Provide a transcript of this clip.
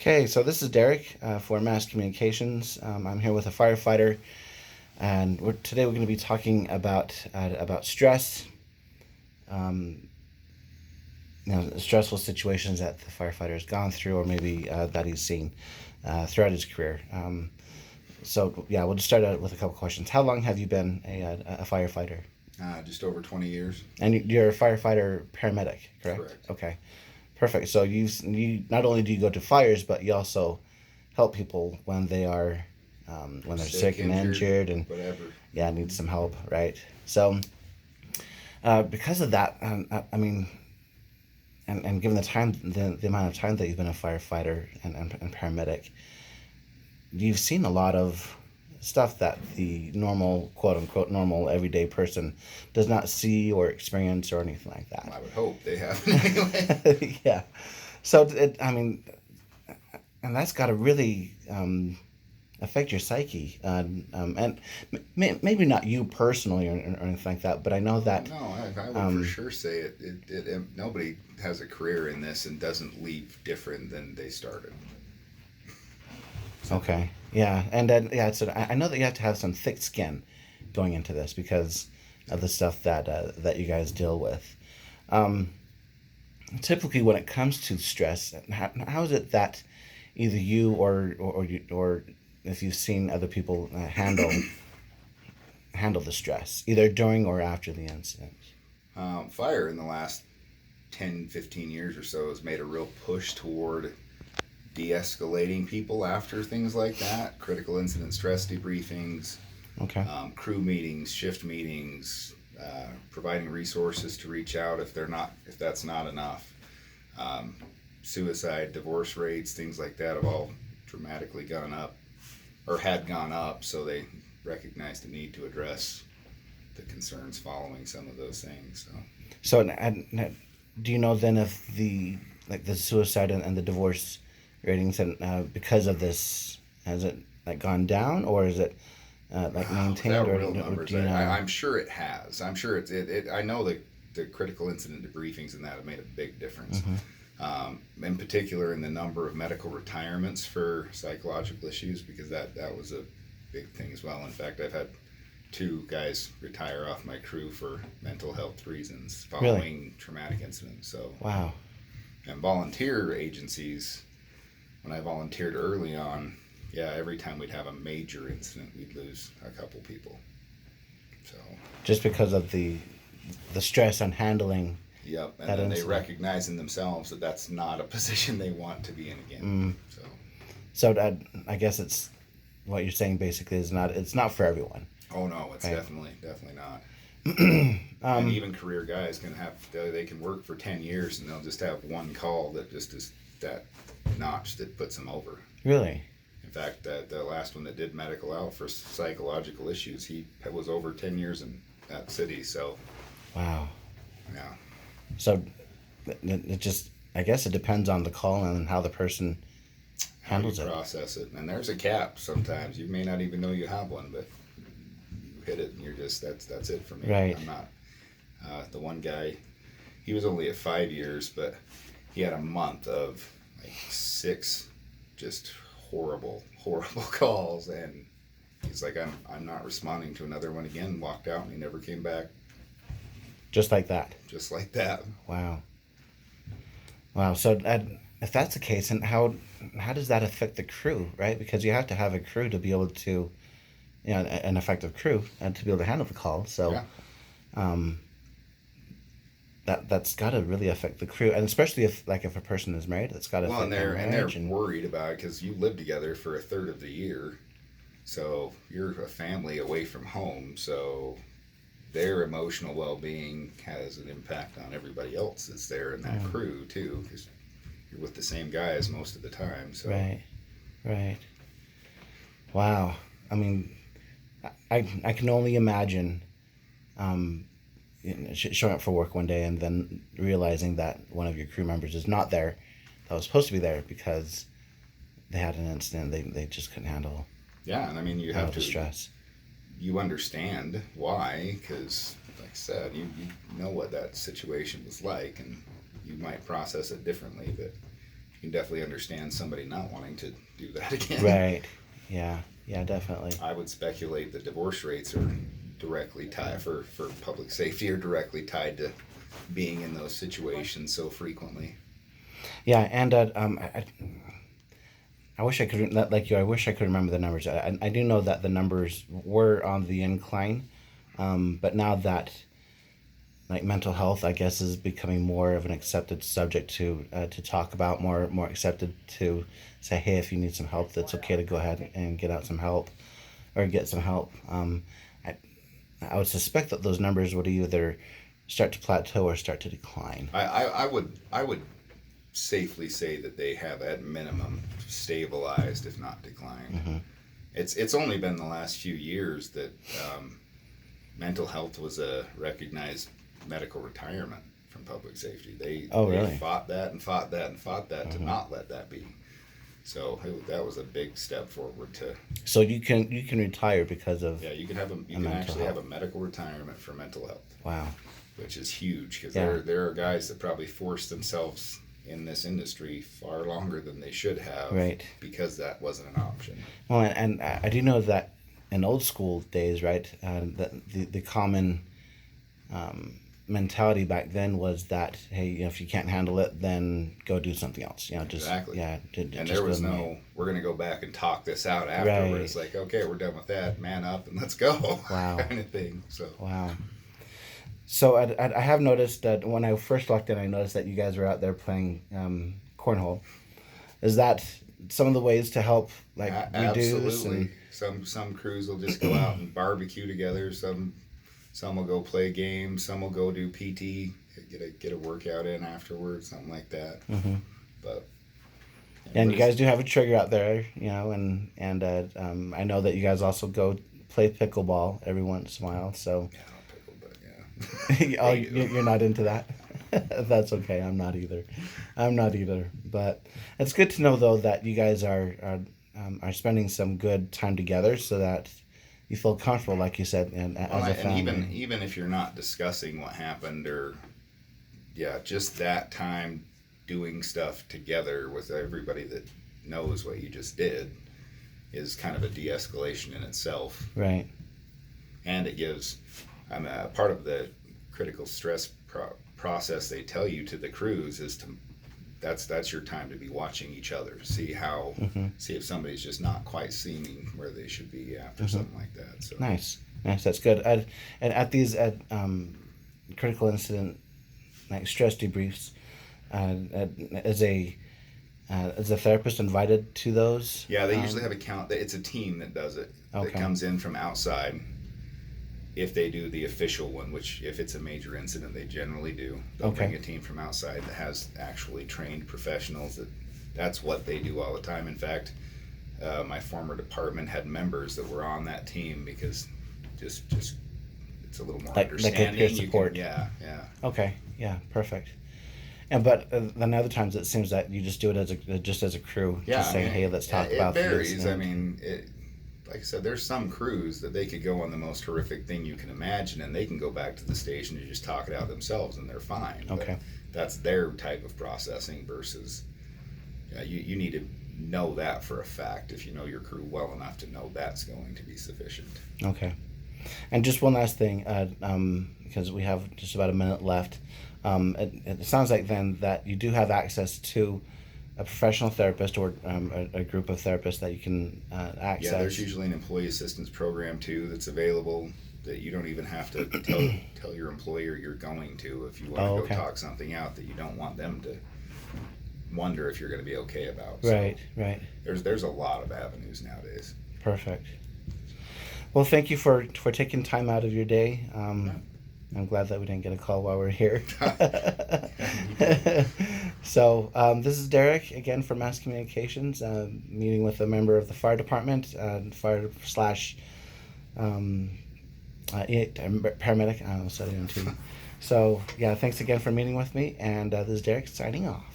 Okay, so this is Derek for Mass Communications. I'm here with a firefighter, and today we're going to be talking about stress, um, stressful situations that the firefighter has gone through, or maybe that he's seen throughout his career. So yeah, we'll just start out with a couple questions. How long have you been a firefighter? Just over 20 years. And you're a firefighter paramedic, correct? Correct. Okay, perfect. So you not only do you go to fires, but you also help people when they're Sick, sick and injured, injured and whatever. yeah need some help, right? So because of that, and given the amount of time that you've been a firefighter and paramedic, you've seen a lot of stuff that the normal, quote unquote, normal everyday person does not see or experience or anything like Well, that. I would hope they have anyway. Yeah. So and that's got to really affect your psyche, and maybe not you personally or anything like that, but I know Oh that. no, I would for Um, sure say nobody has a career in this and doesn't leave different than they started. Simple. okay, yeah, and then yeah, so I know that you have to have some thick skin going into this because of the stuff that you guys deal with. Um, Typically, when it comes to stress, how is it that either you or if you've seen other people handle the stress, either during or after the incident? Fire in the last 10, 15 years or so has made a real push toward de escalating people after things like that critical incident stress debriefings, Okay. crew meetings, shift meetings, providing resources to reach out if that's not enough. Um, Suicide, divorce rates, things like that have all dramatically gone up or had gone up, so they recognize the need to address the concerns following some of those things. So So, do you know then if the suicide and the divorce ratings and because of this has it like gone down or is it like maintained without or real or numbers, do you know? I'm sure it has. I'm sure I know that the critical incident debriefings and that have made a big difference. Hmm. In particular, in the number of medical retirements for psychological issues, because that was a big thing as well. In fact, I've had two guys retire off my crew for mental health reasons Really? following traumatic incidents. So, Wow. and volunteer agencies, when I volunteered early on, yeah, every time we'd have a major incident, we'd lose a couple people. So, Just because of the stress on handling yep. And that then they incident. recognize in themselves that that's not a position they want to be in again. Mm. So, So I guess it's what you're saying basically is not it's not for everyone, oh no, it's right? definitely not. And um, even career guys can they can work for 10 years and they'll just have one call that just is that notch that puts them over. really? In fact, the last one that did medical out for psychological issues, he was over 10 years in that city. So, Wow. yeah, So it just I guess it depends on the call and how the person how you handles it. process it. And there's a cap sometimes. You may not even know you have one, but you hit it and you're just, that's it for me. Right. I'm not, the one guy, he was only at 5 years, but he had a month of like six just horrible calls. And he's like, I'm not responding to another one again. Walked out and he never came back. Just like that. Just like that. Wow. Wow. So if that's the case, and how does that affect the crew, right? Because you have to have a crew to be able to, an effective crew and to be able to handle the call. So Yeah. um, that's got to really affect the crew, and especially if a person is married, it's got to Well, affect their and they're marriage and worried about it because you live together for a third of the year, so you're a family away from home. So their emotional well-being has an impact on everybody else that's there in that yeah, crew too, because you're with the same guys most of the time. So right, right. Wow. I mean, I can only imagine um, showing up for work one day and then realizing that one of your crew members is not there that was supposed to be there because they had an incident they just couldn't yeah, and I mean handle the stress. you understand why, because like I said, you know what that situation was like, and you might process it differently, but can definitely understand somebody not wanting to do that again. Right. Yeah. Yeah. Definitely. I would speculate that divorce rates are directly tied for public safety are directly tied to being in those situations so frequently. Yeah. And I wish I could like you. I wish I could remember the numbers. I do know that the numbers were on the incline, but now that like mental health, I guess, is becoming more of an accepted subject to talk about, more accepted to say, hey, if you need some help, that's okay to go ahead and get out some help or get some help. I I would suspect that those numbers would either start to plateau or start to decline. I would safely say that they have at minimum stabilized, if not declined. Mm-hmm. It's only been the last few years that mental health was a recognized medical retirement from public safety. They Really? fought that and fought that and fought that to Mm-hmm. not let that be. So that was a big step forward to. So you can retire because of Yeah, you can mental actually have health. a medical retirement for mental health, Wow. which is huge because Yeah. there are guys that probably forced themselves in this industry far longer than they should have, Right. because that wasn't an option. Well, and I do know that in old school days, right, the common mentality back then was that, hey, if you can't handle it, then go do something else. Just Exactly. yeah, And just there was go no, we're going to go back and talk this out afterwards. Right. It's like, okay, we're done with that. Man up and let's go. Wow. kind of thing. So Wow. So I have noticed that when I first walked in, I noticed that you guys were out there playing cornhole. Is that some of the ways to help like reduce absolutely. Some crews will just go out and barbecue together. Some will go play games. Some will go do PT, get a workout in afterwards, something like that. Mm-hmm. But And you guys do have a trigger out there, and I know that you guys also go play pickleball every once in a while. So, yeah, not pickle, but yeah. oh, They do. you're not into that. That's okay. I'm not either. But it's good to know though that you guys are spending some good time together, so that you feel comfortable, like you said, and as a family. And even if you're not discussing what happened, or yeah, just that time doing stuff together with everybody that knows what you just did is kind of a de-escalation in itself. Right. And it gives, part of the critical stress process they tell you to the crews is to, that's your time to be watching each other, see if somebody's just not quite seeming where they should be after something like that. So Nice. That's good. And at these critical incident like stress debriefs, is a therapist invited to those? yeah, they usually have it's a team that does it, that Okay. comes in from outside. If they do the official one, which if it's a major incident, they generally do, they'll Okay. bring a team from outside that has actually trained professionals. That's what they do all the time. In fact, my former department had members that were on that team because just it's a little more Like understanding. peer support. Yeah. Okay. Yeah. Perfect. And but then other times it seems that you just do it as a crew, Yeah, just saying, hey, let's talk about it varies. this. I mean, like I said, there's some crews that they could go on the most horrific thing you can imagine, and they can go back to the station and just talk it out themselves, and they're fine. Okay. But that's their type of processing versus, you need to know that for a fact. If you know your crew well enough to know that's going to be sufficient. Okay. And just one last thing, because we have just about a minute left. It sounds like then that you do have access to a professional therapist or a group of therapists that you can access. Yeah, there's usually an employee assistance program too that's available that you don't even have to tell your employer you're going to if you want to go talk something out that you don't want them to wonder if you're going to be okay about. So Right. There's a lot of avenues nowadays. Perfect. Well, thank you for taking time out of your day. I'm glad that we didn't get a call while we we're here. So this is Derek again from Mass Communications, meeting with a member of the fire department, fire slash paramedic. I don't know, so I didn't. So yeah, thanks again for meeting with me, and this is Derek signing off.